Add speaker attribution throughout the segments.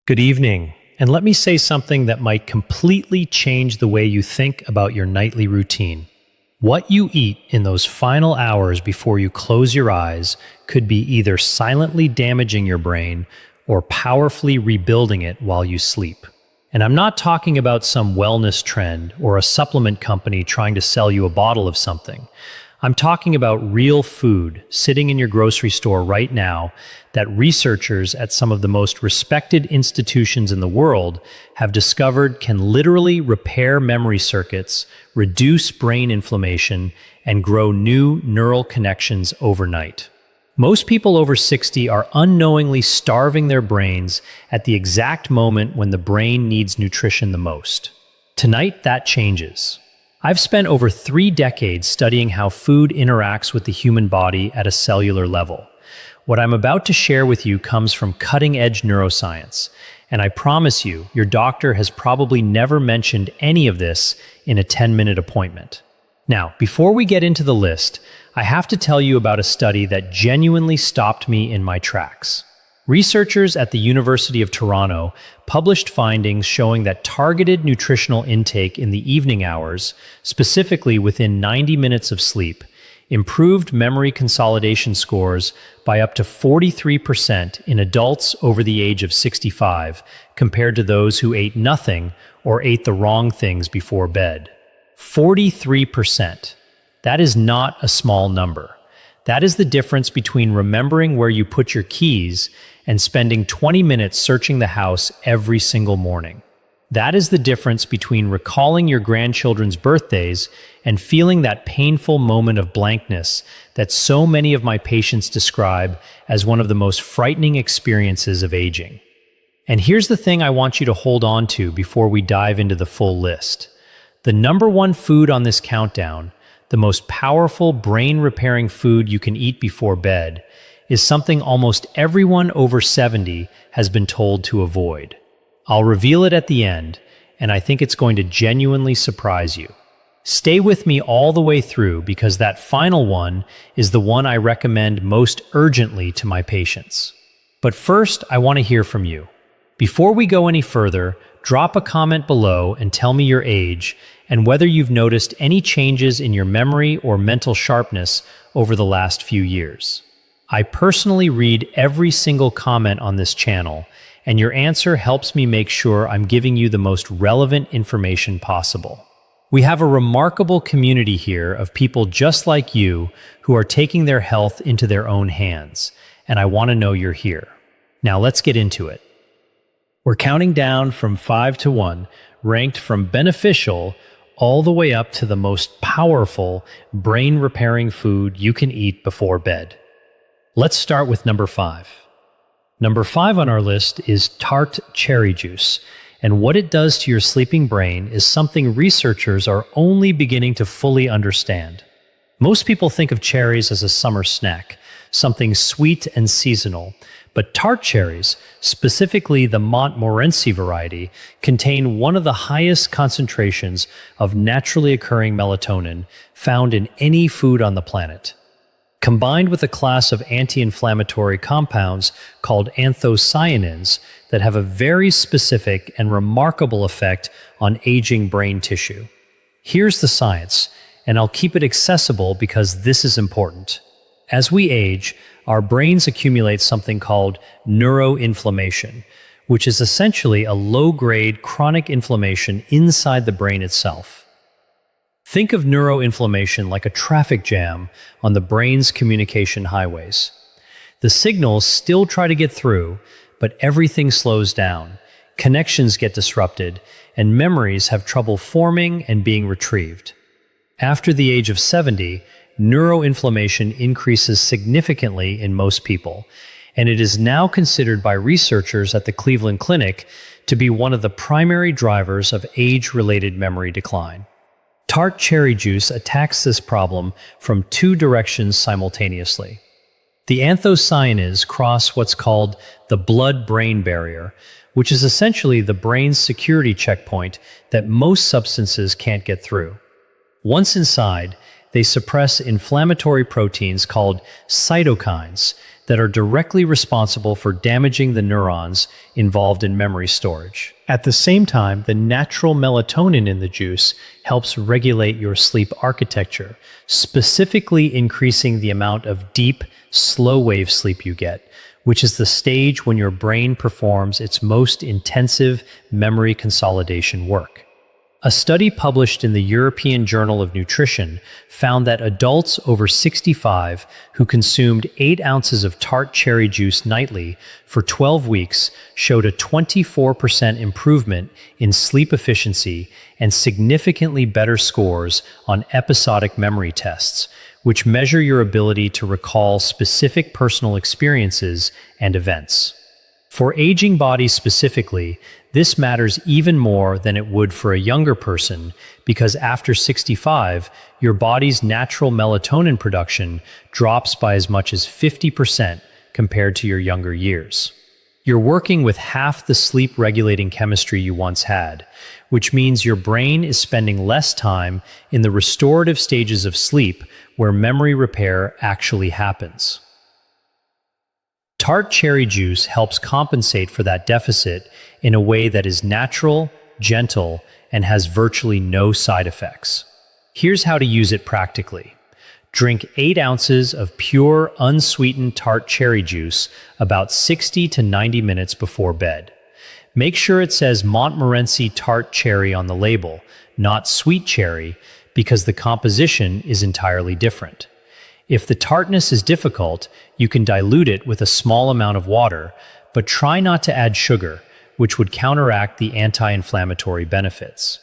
Speaker 1: Good evening, and let me say something that might completely change the way you think about your nightly routine. What you eat in those final hours before you close your eyes could be either silently damaging your brain or powerfully rebuilding it while you sleep. And I'm not talking about some wellness trend or a supplement company trying to sell you a bottle of something. I'm talking about real food sitting in your grocery store right now that researchers at some of the most respected institutions in the world have discovered can literally repair memory circuits, reduce brain inflammation, and grow new neural connections overnight. Most people over 60 are unknowingly starving their brains at the exact moment when the brain needs nutrition the most. Tonight, that changes. I've spent over 3 decades studying how food interacts with the human body at a cellular level. What I'm about to share with you comes from cutting-edge neuroscience, and I promise you, your doctor has probably never mentioned any of this in a 10-minute appointment. Now, before we get into the list, I have to tell you about a study that genuinely stopped me in my tracks. Researchers at the University of Toronto published findings showing that targeted nutritional intake in the evening hours, specifically within 90 minutes of sleep, improved memory consolidation scores by up to 43% in adults over the age of 65 compared to those who ate nothing or ate the wrong things before bed. 43%. That is not a small number. That is the difference between remembering where you put your keys and spending 20 minutes searching the house every single morning. That is the difference between recalling your grandchildren's birthdays and feeling that painful moment of blankness that so many of my patients describe as one of the most frightening experiences of aging. And here's the thing I want you to hold on to before we dive into the full list. The number one food on this countdown, the most powerful brain-repairing food you can eat before bed, is something almost everyone over 70 has been told to avoid. I'll reveal it at the end, and I think it's going to genuinely surprise you. Stay with me all the way through because that final one is the one I recommend most urgently to my patients. But first, I want to hear from you. Before we go any further, drop a comment below and tell me your age and whether you've noticed any changes in your memory or mental sharpness over the last few years. I personally read every single comment on this channel, and your answer helps me make sure I'm giving you the most relevant information possible. We have a remarkable community here of people just like you who are taking their health into their own hands, and I want to know you're here. Now let's get into it. We're counting down from 5 to 1, ranked from beneficial all the way up to the most powerful brain-repairing food you can eat before bed. Let's start with number 5. Number 5 on our list is tart cherry juice, and what it does to your sleeping brain is something researchers are only beginning to fully understand. Most people think of cherries as a summer snack, something sweet and seasonal, but tart cherries, specifically the Montmorency variety, contain one of the highest concentrations of naturally occurring melatonin found in any food on the planet. Combined with a class of anti-inflammatory compounds called anthocyanins that have a very specific and remarkable effect on aging brain tissue. Here's the science, and I'll keep it accessible because this is important. As we age, our brains accumulate something called neuroinflammation, which is essentially a low-grade chronic inflammation inside the brain itself. Think of neuroinflammation like a traffic jam on the brain's communication highways. The signals still try to get through, but everything slows down, connections get disrupted, and memories have trouble forming and being retrieved. After the age of 70, neuroinflammation increases significantly in most people, and it is now considered by researchers at the Cleveland Clinic to be one of the primary drivers of age-related memory decline. Tart cherry juice attacks this problem from 2 directions simultaneously. The anthocyanins cross what's called the blood-brain barrier, which is essentially the brain's security checkpoint that most substances can't get through. Once inside, they suppress inflammatory proteins called cytokines that are directly responsible for damaging the neurons involved in memory storage. At the same time, the natural melatonin in the juice helps regulate your sleep architecture, specifically increasing the amount of deep, slow-wave sleep you get, which is the stage when your brain performs its most intensive memory consolidation work. A study published in the European Journal of Nutrition found that adults over 65 who consumed 8 ounces of tart cherry juice nightly for 12 weeks showed a 24% improvement in sleep efficiency and significantly better scores on episodic memory tests, which measure your ability to recall specific personal experiences and events. For aging bodies specifically, this matters even more than it would for a younger person because after 65, your body's natural melatonin production drops by as much as 50% compared to your younger years. You're working with half the sleep-regulating chemistry you once had, which means your brain is spending less time in the restorative stages of sleep where memory repair actually happens. Tart cherry juice helps compensate for that deficit in a way that is natural, gentle, and has virtually no side effects. Here's how to use it practically. Drink 8 ounces of pure, unsweetened tart cherry juice about 60 to 90 minutes before bed. Make sure it says Montmorency tart cherry on the label, not sweet cherry, because the composition is entirely different. If the tartness is difficult, you can dilute it with a small amount of water, but try not to add sugar, which would counteract the anti-inflammatory benefits.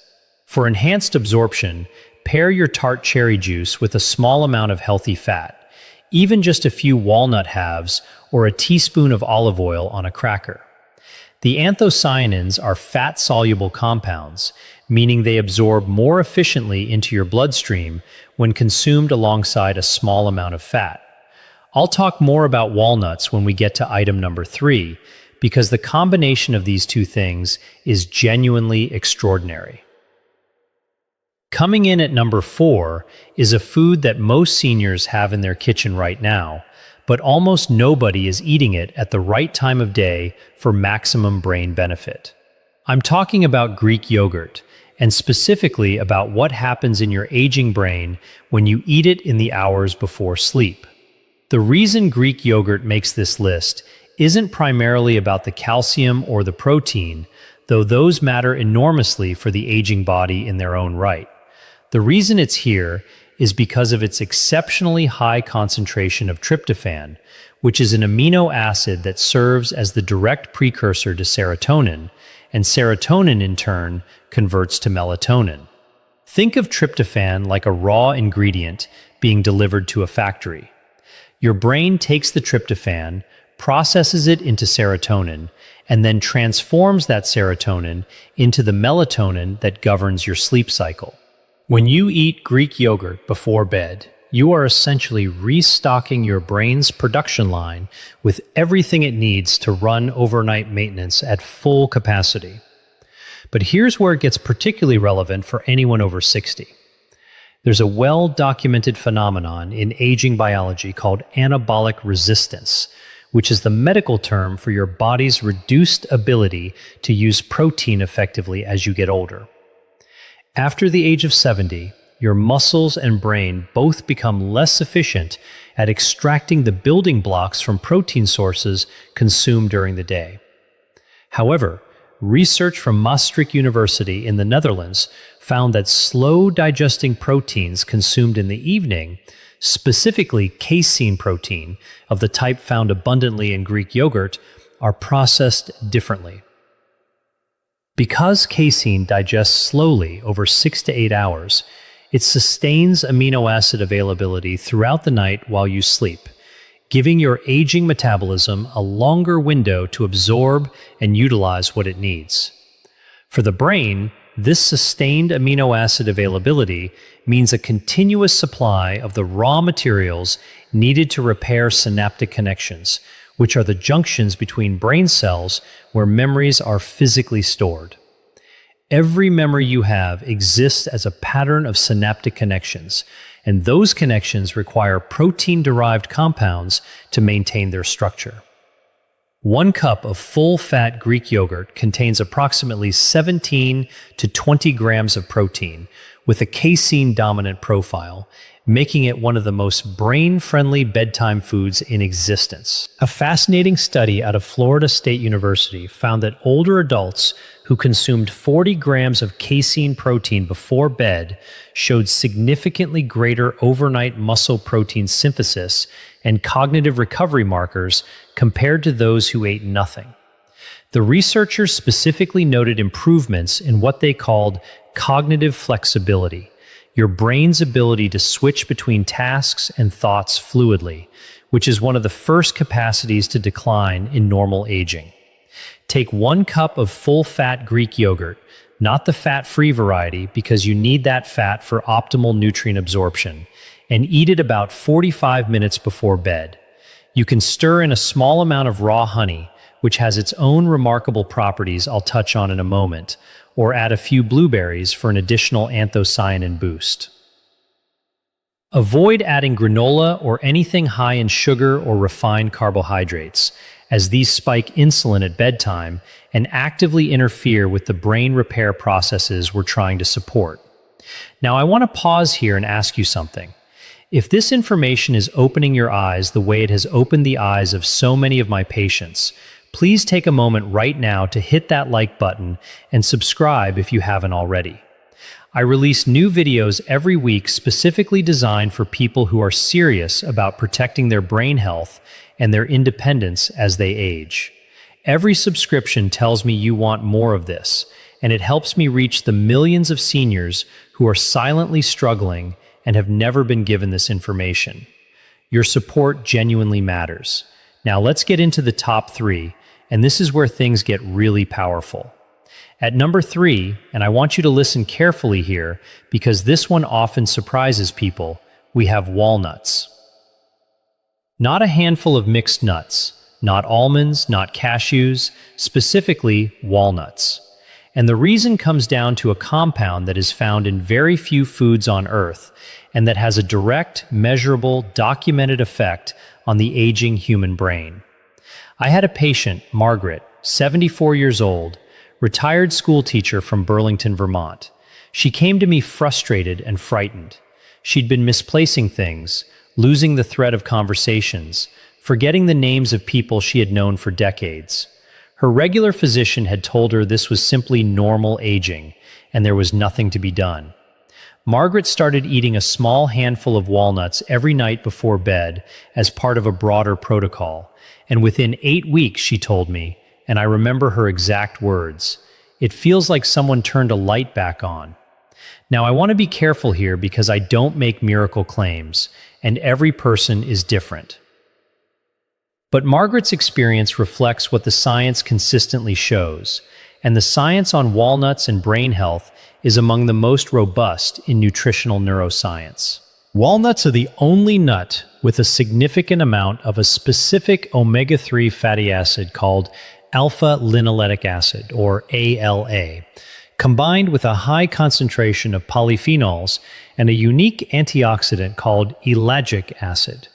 Speaker 1: For enhanced absorption, pair your tart cherry juice with a small amount of healthy fat, even just a few walnut halves or a teaspoon of olive oil on a cracker. The anthocyanins are fat-soluble compounds, meaning they absorb more efficiently into your bloodstream when consumed alongside a small amount of fat. I'll talk more about walnuts when we get to item number 3, because the combination of these two things is genuinely extraordinary. Coming in at number 4 is a food that most seniors have in their kitchen right now, but almost nobody is eating it at the right time of day for maximum brain benefit. I'm talking about Greek yogurt, and specifically about what happens in your aging brain when you eat it in the hours before sleep. The reason Greek yogurt makes this list isn't primarily about the calcium or the protein, though those matter enormously for the aging body in their own right. The reason it's here is because of its exceptionally high concentration of tryptophan, which is an amino acid that serves as the direct precursor to serotonin, and serotonin in turn converts to melatonin. Think of tryptophan like a raw ingredient being delivered to a factory. Your brain takes the tryptophan, processes it into serotonin, and then transforms that serotonin into the melatonin that governs your sleep cycle. When you eat Greek yogurt before bed, you are essentially restocking your brain's production line with everything it needs to run overnight maintenance at full capacity. But here's where it gets particularly relevant for anyone over 60. There's a well-documented phenomenon in aging biology called anabolic resistance, which is the medical term for your body's reduced ability to use protein effectively as you get older. After the age of 70, your muscles and brain both become less efficient at extracting the building blocks from protein sources consumed during the day. However, research from Maastricht University in the Netherlands found that slow-digesting proteins consumed in the evening, specifically casein protein of the type found abundantly in Greek yogurt, are processed differently. Because casein digests slowly over 6 to 8 hours, it sustains amino acid availability throughout the night while you sleep, giving your aging metabolism a longer window to absorb and utilize what it needs. For the brain, this sustained amino acid availability means a continuous supply of the raw materials needed to repair synaptic connections, which are the junctions between brain cells where memories are physically stored. Every memory you have exists as a pattern of synaptic connections, and those connections require protein-derived compounds to maintain their structure. 1 cup of full-fat Greek yogurt contains approximately 17 to 20 grams of protein, with a casein-dominant profile, making it one of the most brain-friendly bedtime foods in existence. A fascinating study out of Florida State University found that older adults who consumed 40 grams of casein protein before bed showed significantly greater overnight muscle protein synthesis and cognitive recovery markers compared to those who ate nothing. The researchers specifically noted improvements in what they called cognitive flexibility, your brain's ability to switch between tasks and thoughts fluidly, which is one of the first capacities to decline in normal aging. Take 1 cup of full-fat Greek yogurt, not the fat-free variety because you need that fat for optimal nutrient absorption, and eat it about 45 minutes before bed. You can stir in a small amount of raw honey, which has its own remarkable properties I'll touch on in a moment, or add a few blueberries for an additional anthocyanin boost. Avoid adding granola or anything high in sugar or refined carbohydrates, as these spike insulin at bedtime and actively interfere with the brain repair processes we're trying to support. Now, I want to pause here and ask you something. If this information is opening your eyes the way it has opened the eyes of so many of my patients, please take a moment right now to hit that like button and subscribe if you haven't already. I release new videos every week specifically designed for people who are serious about protecting their brain health and their independence as they age. Every subscription tells me you want more of this, and it helps me reach the millions of seniors who are silently struggling and have never been given this information. Your support genuinely matters. Now let's get into the top 3, and this is where things get really powerful. At number 3, and I want you to listen carefully here because this one often surprises people, we have walnuts. Not a handful of mixed nuts, not almonds, not cashews, specifically walnuts. And the reason comes down to a compound that is found in very few foods on Earth and that has a direct, measurable, documented effect on the aging human brain. I had a patient, Margaret, 74 years old, retired school teacher from Burlington, Vermont. She came to me frustrated and frightened. She'd been misplacing things, losing the thread of conversations, forgetting the names of people she had known for decades. Her regular physician had told her this was simply normal aging, and there was nothing to be done. Margaret started eating a small handful of walnuts every night before bed as part of a broader protocol, and within 8 weeks, she told me, and I remember her exact words, "It feels like someone turned a light back on." Now, I want to be careful here because I don't make miracle claims, and every person is different. But Margaret's experience reflects what the science consistently shows, and the science on walnuts and brain health is among the most robust in nutritional neuroscience. Walnuts are the only nut with a significant amount of a specific omega-3 fatty acid called alpha-linoleic acid, or ALA, combined with a high concentration of polyphenols and a unique antioxidant called ellagic acid.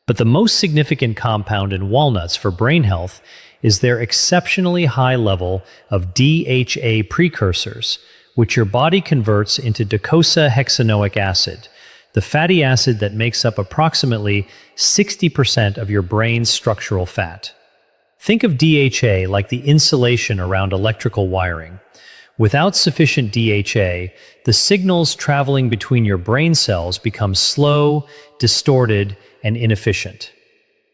Speaker 1: But the most significant compound in walnuts for brain health is their exceptionally high level of DHA precursors, which your body converts into docosahexaenoic acid, the fatty acid that makes up approximately 60% of your brain's structural fat. Think of DHA like the insulation around electrical wiring. Without sufficient DHA, the signals traveling between your brain cells become slow, distorted, and inefficient.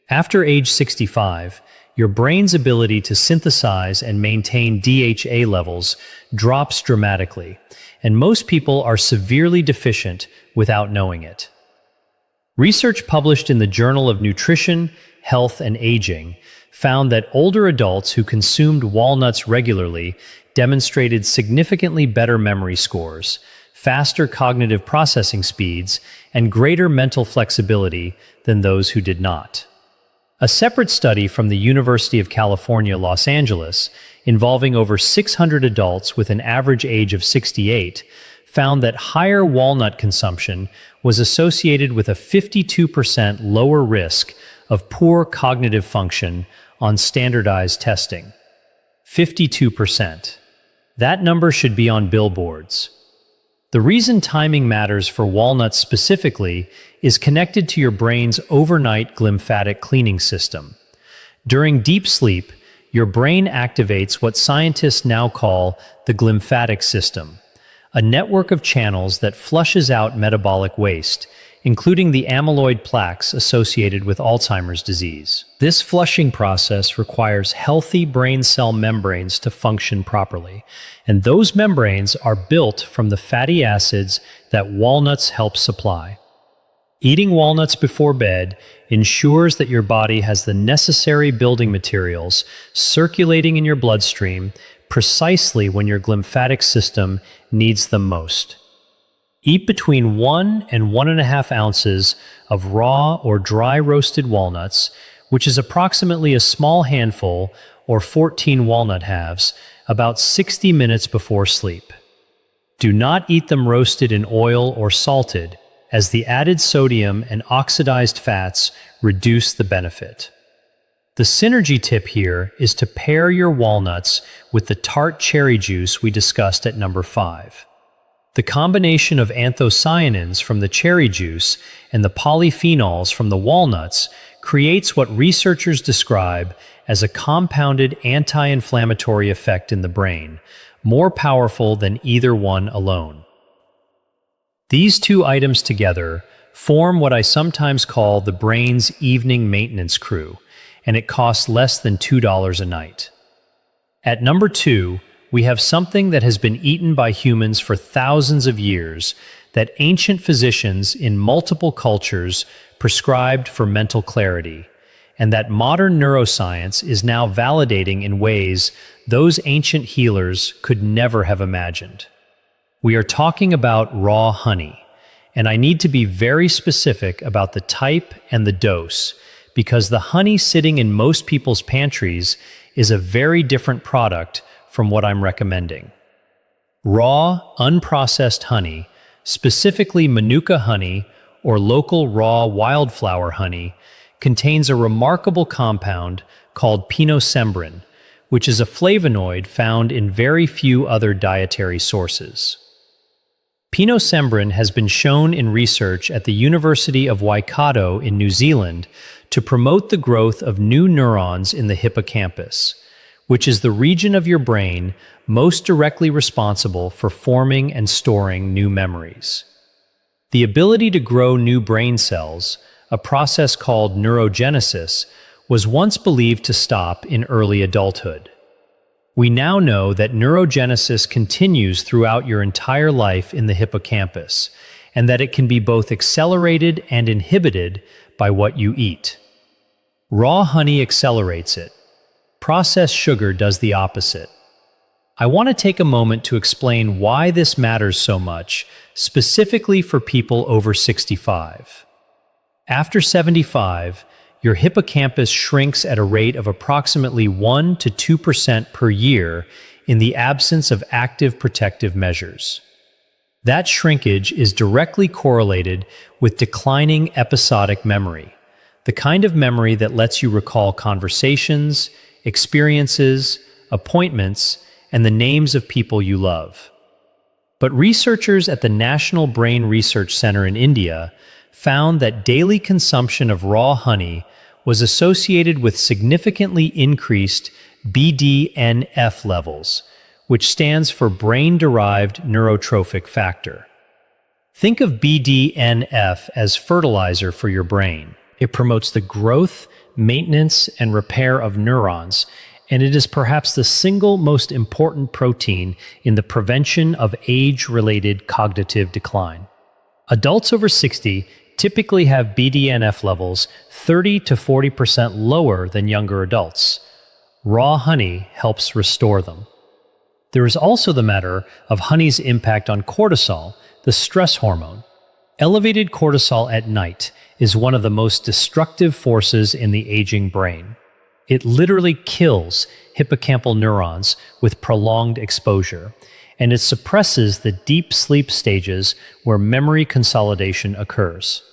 Speaker 1: After age 65, your brain's ability to synthesize and maintain DHA levels drops dramatically, and most people are severely deficient without knowing it. Research published in the Journal of Nutrition, Health, and Aging found that older adults who consumed walnuts regularly demonstrated significantly better memory scores, faster cognitive processing speeds, and greater mental flexibility than those who did not. A separate study from the University of California, Los Angeles, involving over 600 adults with an average age of 68, found that higher walnut consumption was associated with a 52% lower risk of poor cognitive function on standardized testing. 52%. That number should be on billboards. The reason timing matters for walnuts specifically is connected to your brain's overnight glymphatic cleaning system. During deep sleep, your brain activates what scientists now call the glymphatic system, a network of channels that flushes out metabolic waste, including the amyloid plaques associated with Alzheimer's disease. This flushing process requires healthy brain cell membranes to function properly, and those membranes are built from the fatty acids that walnuts help supply. Eating walnuts before bed ensures that your body has the necessary building materials circulating in your bloodstream precisely when your glymphatic system needs them most. Eat between 1 and 1.5 ounces of raw or dry roasted walnuts, which is approximately a small handful or 14 walnut halves, about 60 minutes before sleep. Do not eat them roasted in oil or salted, as the added sodium and oxidized fats reduce the benefit. The synergy tip here is to pair your walnuts with the tart cherry juice we discussed at number 5. The combination of anthocyanins from the cherry juice and the polyphenols from the walnuts creates what researchers describe as a compounded anti-inflammatory effect in the brain, more powerful than either one alone. These two items together form what I sometimes call the brain's evening maintenance crew, and it costs less than $2 a night. At number 2, we have something that has been eaten by humans for thousands of years that ancient physicians in multiple cultures prescribed for mental clarity, and that modern neuroscience is now validating in ways those ancient healers could never have imagined. We are talking about raw honey, and I need to be very specific about the type and the dose, because the honey sitting in most people's pantries is a very different product from what I'm recommending. Raw, unprocessed honey, specifically Manuka honey or local raw wildflower honey, contains a remarkable compound called pinosembrin, which is a flavonoid found in very few other dietary sources. Pinosembrin has been shown in research at the University of Waikato in New Zealand to promote the growth of new neurons in the hippocampus, which is the region of your brain most directly responsible for forming and storing new memories. The ability to grow new brain cells, a process called neurogenesis, was once believed to stop in early adulthood. We now know that neurogenesis continues throughout your entire life in the hippocampus, and that it can be both accelerated and inhibited by what you eat. Raw honey accelerates it. Processed sugar does the opposite. I want to take a moment to explain why this matters so much, specifically for people over 65. After 75, your hippocampus shrinks at a rate of approximately 1 to 2% per year in the absence of active protective measures. That shrinkage is directly correlated with declining episodic memory, the kind of memory that lets you recall conversations, experiences, appointments, and the names of people you love. But researchers at the National Brain Research Center in India found that daily consumption of raw honey was associated with significantly increased BDNF levels, which stands for brain-derived neurotrophic factor. Think of BDNF as fertilizer for your brain. It promotes the growth, maintenance, and repair of neurons, and it is perhaps the single most important protein in the prevention of age-related cognitive decline. Adults over 60 typically have BDNF levels 30 to 40% lower than younger adults. Raw honey helps restore them. There is also the matter of honey's impact on cortisol, the stress hormone. Elevated cortisol at night is one of the most destructive forces in the aging brain. It literally kills hippocampal neurons with prolonged exposure, and it suppresses the deep sleep stages where memory consolidation occurs.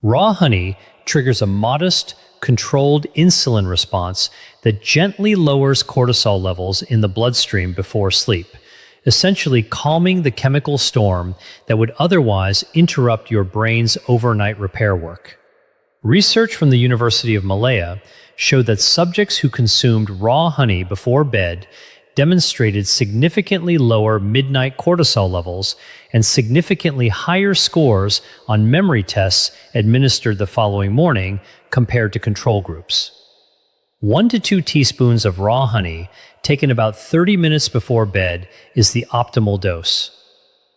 Speaker 1: Raw honey triggers a modest, controlled insulin response that gently lowers cortisol levels in the bloodstream before sleep, essentially calming the chemical storm that would otherwise interrupt your brain's overnight repair work. Research from the University of Malaya showed that subjects who consumed raw honey before bed demonstrated significantly lower midnight cortisol levels and significantly higher scores on memory tests administered the following morning compared to control groups. 1 to 2 teaspoons of raw honey taken about 30 minutes before bed is the optimal dose.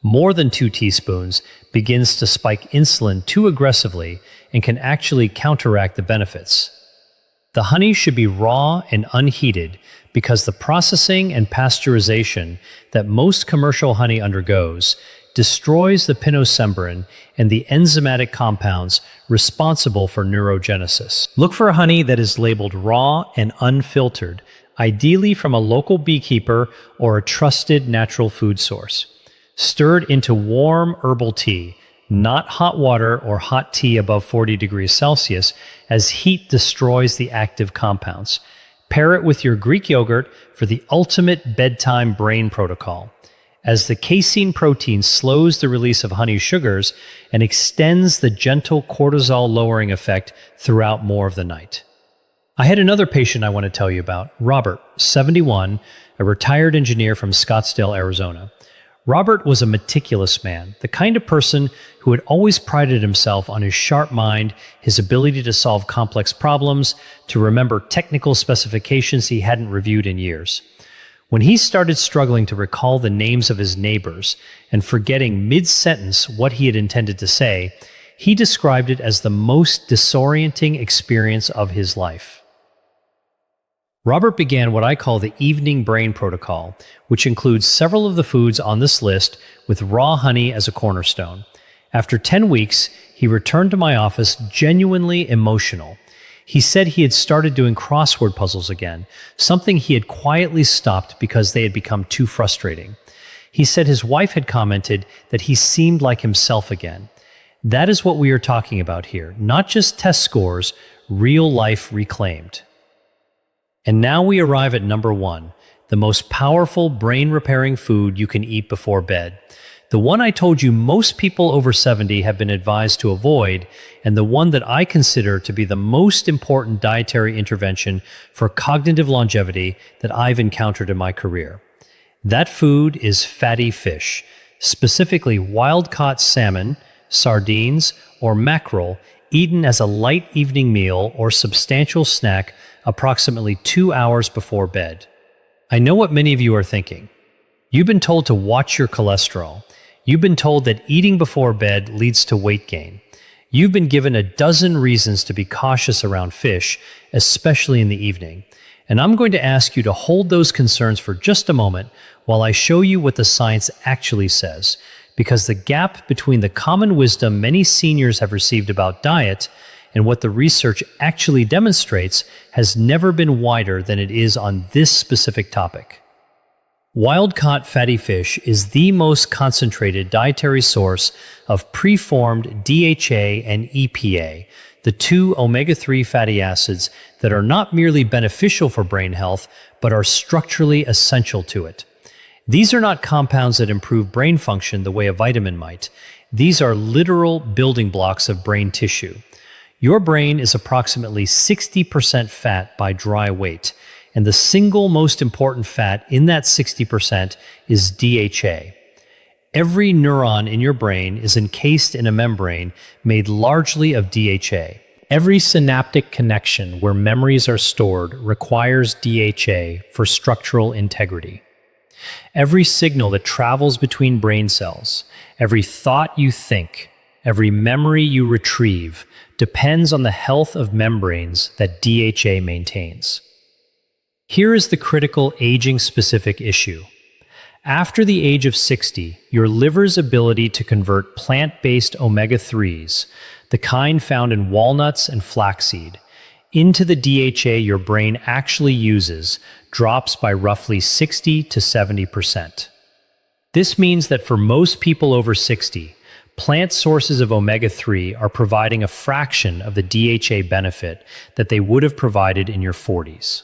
Speaker 1: More than 2 teaspoons begins to spike insulin too aggressively and can actually counteract the benefits. The honey should be raw and unheated because the processing and pasteurization that most commercial honey undergoes destroys the pinosembrin and the enzymatic compounds responsible for neurogenesis. Look for honey that is labeled raw and unfiltered, ideally from a local beekeeper or a trusted natural food source. Stirred into warm herbal tea, not hot water or hot tea above 40 degrees Celsius, as heat destroys the active compounds. Pair it with your Greek yogurt for the ultimate bedtime brain protocol, as the casein protein slows the release of honey sugars and extends the gentle cortisol-lowering effect throughout more of the night. I had another patient I want to tell you about, Robert, 71, a retired engineer from Scottsdale, Arizona. Robert was a meticulous man, the kind of person who had always prided himself on his sharp mind, his ability to solve complex problems, to remember technical specifications he hadn't reviewed in years. When he started struggling to recall the names of his neighbors and forgetting mid-sentence what he had intended to say, he described it as the most disorienting experience of his life. Robert began what I call the evening brain protocol, which includes several of the foods on this list with raw honey as a cornerstone. After 10 weeks, he returned to my office genuinely emotional. He said he had started doing crossword puzzles again, something he had quietly stopped because they had become too frustrating. He said his wife had commented that he seemed like himself again. That is what we are talking about here, not just test scores, real life reclaimed. And now we arrive at number 1, the most powerful brain-repairing food you can eat before bed. The one I told you most people over 70 have been advised to avoid, and the one that I consider to be the most important dietary intervention for cognitive longevity that I've encountered in my career. That food is fatty fish, specifically wild-caught salmon, sardines, or mackerel, eaten as a light evening meal or substantial snack approximately 2 hours before bed. I know what many of you are thinking. You've been told to watch your cholesterol. You've been told that eating before bed leads to weight gain. You've been given a dozen reasons to be cautious around fish, especially in the evening. And I'm going to ask you to hold those concerns for just a moment while I show you what the science actually says, because the gap between the common wisdom many seniors have received about diet and what the research actually demonstrates has never been wider than it is on this specific topic. Wild-caught fatty fish is the most concentrated dietary source of preformed DHA and EPA, the 2 omega-3 fatty acids that are not merely beneficial for brain health, but are structurally essential to it. These are not compounds that improve brain function the way a vitamin might. These are literal building blocks of brain tissue. Your brain is approximately 60% fat by dry weight, and the single most important fat in that 60% is DHA. Every neuron in your brain is encased in a membrane made largely of DHA. Every synaptic connection where memories are stored requires DHA for structural integrity. Every signal that travels between brain cells, every thought you think, every memory you retrieve depends on the health of membranes that DHA maintains. Here is the critical aging-specific issue. After the age of 60, your liver's ability to convert plant-based omega-3s, the kind found in walnuts and flaxseed, into the DHA your brain actually uses drops by roughly 60 to 70%. This means that for most people over 60, plant sources of omega-3 are providing a fraction of the DHA benefit that they would have provided in your 40s.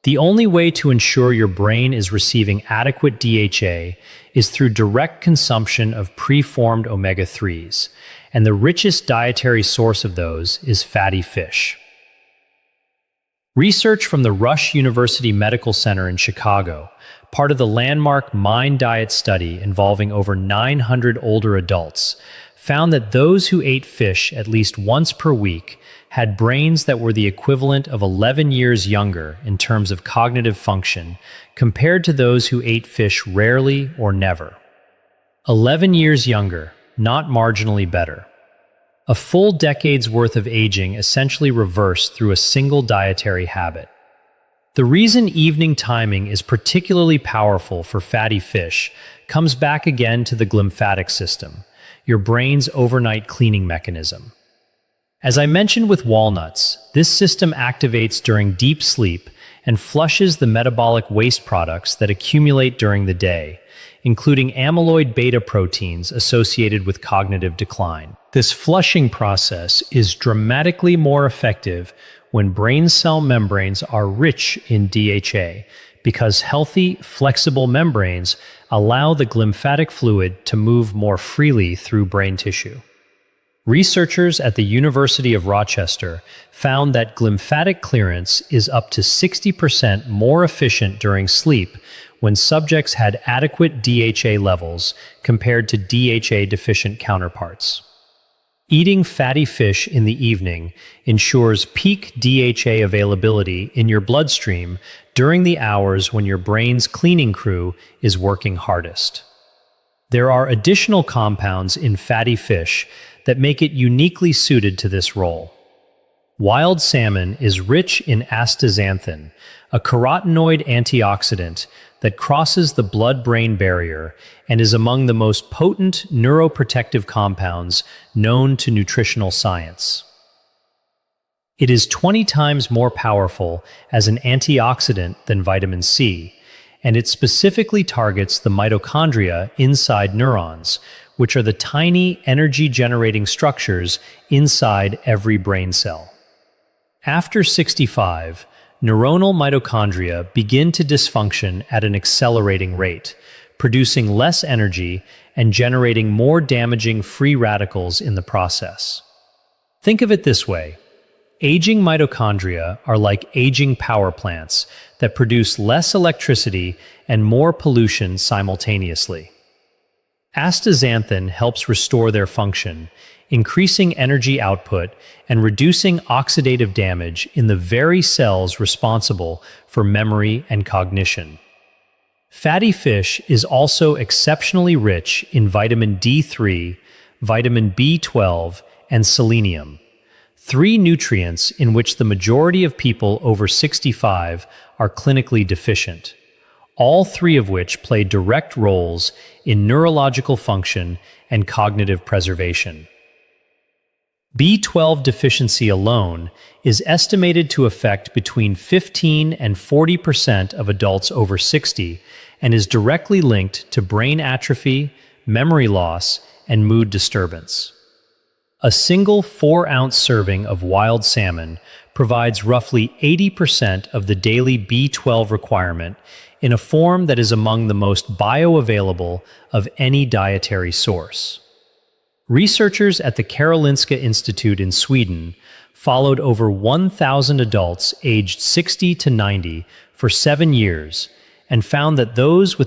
Speaker 1: The only way to ensure your brain is receiving adequate DHA is through direct consumption of preformed omega-3s, and the richest dietary source of those is fatty fish. Research from the Rush University Medical Center in Chicago, part of the landmark Mind Diet study involving over 900 older adults, found that those who ate fish at least once per week had brains that were the equivalent of 11 years younger in terms of cognitive function compared to those who ate fish rarely or never. 11 years younger, not marginally better. A full decade's worth of aging essentially reversed through a single dietary habit. The reason evening timing is particularly powerful for fatty fish comes back again to the glymphatic system, your brain's overnight cleaning mechanism. As I mentioned with walnuts, this system activates during deep sleep and flushes the metabolic waste products that accumulate during the day, including amyloid beta proteins associated with cognitive decline. This flushing process is dramatically more effective when brain cell membranes are rich in DHA, because healthy, flexible membranes allow the glymphatic fluid to move more freely through brain tissue. Researchers at the University of Rochester found that glymphatic clearance is up to 60% more efficient during sleep when subjects had adequate DHA levels compared to DHA-deficient counterparts. Eating fatty fish in the evening ensures peak DHA availability in your bloodstream during the hours when your brain's cleaning crew is working hardest. There are additional compounds in fatty fish that make it uniquely suited to this role. Wild salmon is rich in astaxanthin, a carotenoid antioxidant that crosses the blood-brain barrier and is among the most potent neuroprotective compounds known to nutritional science. It is 20 times more powerful as an antioxidant than vitamin C, and it specifically targets the mitochondria inside neurons, which are the tiny energy-generating structures inside every brain cell. After 65, neuronal mitochondria begin to dysfunction at an accelerating rate, producing less energy and generating more damaging free radicals in the process. Think of it this way. Aging mitochondria are like aging power plants that produce less electricity and more pollution simultaneously. Astaxanthin helps restore their function, increasing energy output and reducing oxidative damage in the very cells responsible for memory and cognition. Fatty fish is also exceptionally rich in vitamin D3, vitamin B12, and selenium, 3 nutrients in which the majority of people over 65 are clinically deficient, all 3 of which play direct roles in neurological function and cognitive preservation. B12 deficiency alone is estimated to affect between 15 and 40% of adults over 60 and is directly linked to brain atrophy, memory loss, and mood disturbance. A single 4-ounce serving of wild salmon provides roughly 80% of the daily B12 requirement in a form that is among the most bioavailable of any dietary source. Researchers at the Karolinska Institute in Sweden followed over 1,000 adults aged 60 to 90 for 7 years and found that those with